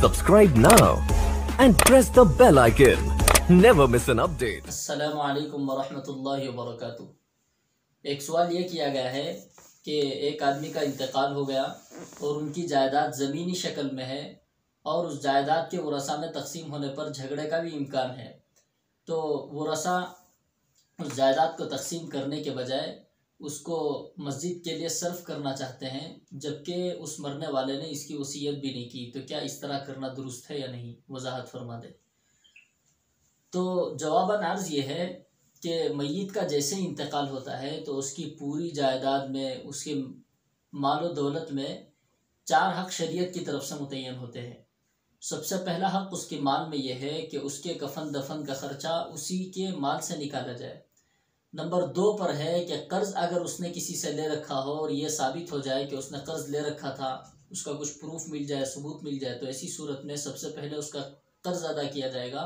Subscribe now and press the bell icon. Never miss an update. अस्सलामु अलैकुम वरहमतुल्लाहि वबरकातुह। एक सवाल ये किया गया है कि एक आदमी का इंतकाल हो गया और उनकी जायदाद ज़मीनी शक्ल में है और उस जायदाद के वरसा में तकसीम होने पर झगड़े का भी इम्कान है। तो वरसा उस जायदाद को तकसीम करने के बजाय उसको मस्जिद के लिए सर्फ करना चाहते हैं, जबकि उस मरने वाले ने इसकी वसीयत भी नहीं की। तो क्या इस तरह करना दुरुस्त है या नहीं? वजाहत फरमा दे। तो जवाबन अर्ज़ ये है कि मय्यत का जैसे इंतकाल होता है तो उसकी पूरी जायदाद में, उसके माल व दौलत में 4 हक़ शरीयत की तरफ से मुतय्यन होते हैं। सबसे पहला हक़ उसके माल में यह है कि उसके कफन दफन का ख़र्चा उसी के माल से निकाला जाए। नंबर 2 पर है कि कर्ज़ अगर उसने किसी से ले रखा हो और ये साबित हो जाए कि उसने कर्ज़ ले रखा था, उसका कुछ प्रूफ मिल जाए, सबूत मिल जाए, तो ऐसी सूरत में सबसे पहले उसका कर्ज़ अदा किया जाएगा।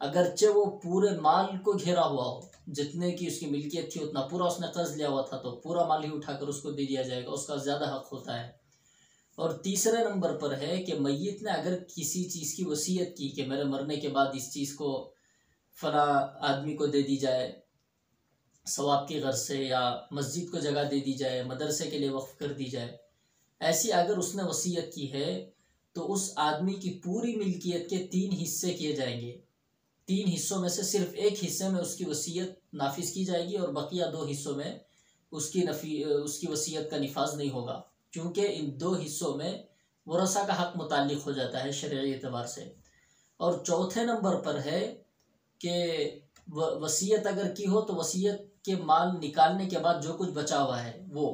अगरचे वो पूरे माल को घेरा हुआ हो, जितने की उसकी मिल्कियत थी उतना पूरा उसने कर्ज़ लिया हुआ था, तो पूरा माल ही उठाकर उसको दे दिया जाएगा, उसका ज़्यादा हक़ होता है। और तीसरे नंबर पर है कि मय्यत ने अगर किसी चीज़ की वसीयत की कि मेरे मरने के बाद इस चीज़ को फला आदमी को दे दी जाए सवाब की गर्ज से, या मस्जिद को जगह दे दी जाए, मदरसे के लिए वक्फ कर दी जाए, ऐसी अगर उसने वसीयत की है तो उस आदमी की पूरी मिल्कियत के 3 हिस्से किए जाएंगे। 3 हिस्सों में से सिर्फ एक हिस्से में उसकी वसीयत नाफिज की जाएगी और बकिया 2 हिस्सों में उसकी वसीयत का निफाज नहीं होगा, क्योंकि इन 2 हिस्सों में वरसा का हक़ मुताल्लिक़ हो जाता है शरई एतबार से। और चौथे नंबर पर है कि वसीयत अगर की हो तो वसीयत के माल निकालने के बाद जो कुछ बचा हुआ है वो,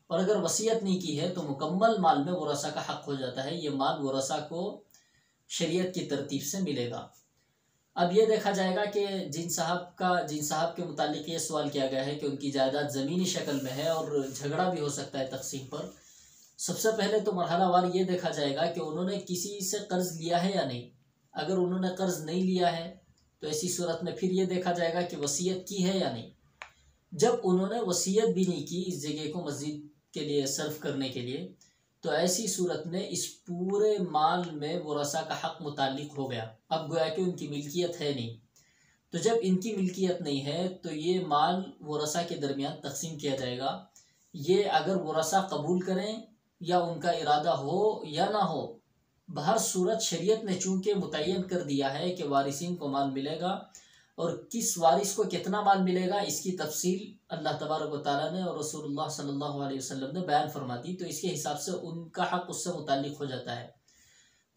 और अगर वसीयत नहीं की है तो मुकम्मल माल में वरसा का हक़ हो जाता है। ये माल वरसा को शरीयत की तरतीब से मिलेगा। अब ये देखा जाएगा कि जिन साहब के मुतालिक ये सवाल किया गया है कि उनकी जायदाद ज़मीनी शक्ल में है और झगड़ा भी हो सकता है तकसीम पर। सबसे पहले तो मरहलावार ये देखा जाएगा कि उन्होंने किसी से कर्ज़ लिया है या नहीं। अगर उन्होंने कर्ज़ नहीं लिया है तो ऐसी सूरत में फिर ये देखा जाएगा कि वसीयत की है या नहीं। जब उन्होंने वसीयत भी नहीं की इस जगह को मस्जिद के लिए सर्फ करने के लिए, तो ऐसी सूरत में इस पूरे माल में वरसा का हक़ मुताल्लिक़ हो गया। अब गोया कि उनकी मिल्कियत है नहीं। तो जब इनकी मिल्कियत नहीं है तो ये माल वरसा के दरमियान तकसीम किया जाएगा। ये अगर वरसा कबूल करें या उनका इरादा हो या ना हो, बहर सूरत शरीयत ने चूँकि मुतय्यन कर दिया है कि वारिसिन को माल मिलेगा, और किस वारिस को कितना माल मिलेगा इसकी तफसील अल्लाह तबारक व तआला ने और रसूलुल्लाह सल्लल्लाहु अलैहि वसल्लम ने बयान फरमा दी। तो इसके हिसाब से उनका हक़ उससे मुताल्लिक़ हो जाता है।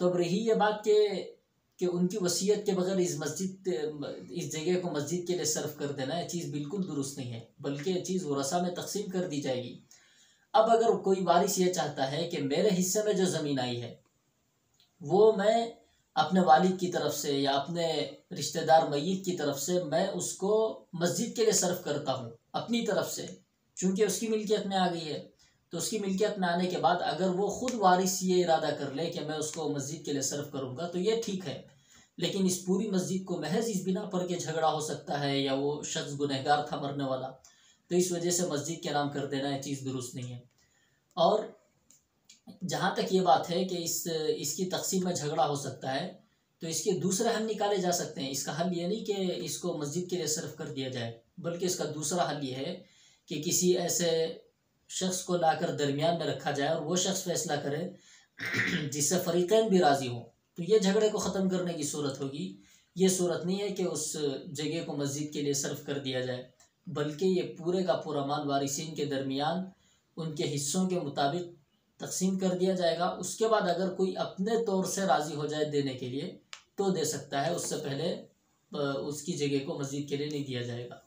तो अब रही ये बात कि उनकी वसीयत के बगैर इस जगह को मस्जिद के लिए सर्फ कर देना, ये चीज़ बिल्कुल दुरुस्त नहीं है, बल्कि ये चीज़ वरसा में तकसीम कर दी जाएगी। अब अगर कोई वारिस ये चाहता है कि मेरे हिस्से में जो ज़मीन आई है वो मैं अपने वालिद की तरफ से या अपने रिश्तेदार मय्यत की तरफ से मैं उसको मस्जिद के लिए सर्फ करता हूँ अपनी तरफ से, चूँकि उसकी मिल्कियत में आ गई है, तो उसकी मिल्कियत में आने के बाद अगर वो ख़ुद वारिस ये इरादा कर ले कि मैं उसको मस्जिद के लिए सर्फ करूँगा तो ये ठीक है। लेकिन इस पूरी मस्जिद को महज इस बिना पर के झगड़ा हो सकता है या वो शख्स गुनहगार था मरने वाला, तो इस वजह से मस्जिद के नाम कर देना ये चीज़ दुरुस्त नहीं है। और जहाँ तक ये बात है कि इसकी तकसीम में झगड़ा हो सकता है, तो इसके दूसरे हल निकाले जा सकते हैं। इसका हल ये नहीं कि इसको मस्जिद के लिए सर्फ कर दिया जाए, बल्कि इसका दूसरा हल ये है कि किसी ऐसे शख्स को लाकर दरमियान में रखा जाए और वो शख्स फैसला करे जिससे फरीक़ैन भी राज़ी हों, तो ये झगड़े को ख़त्म करने की सूरत होगी। ये सूरत नहीं है कि उस जगह को मस्जिद के लिए सर्फ कर दिया जाए, बल्कि ये पूरे का पूरा माल वारिसिन के दरमियान उनके हिस्सों के मुताबिक तकसीम कर दिया जाएगा। उसके बाद अगर कोई अपने तौर से राज़ी हो जाए देने के लिए तो दे सकता है, उससे पहले उसकी जगह को मस्जिद के लिए नहीं दिया जाएगा।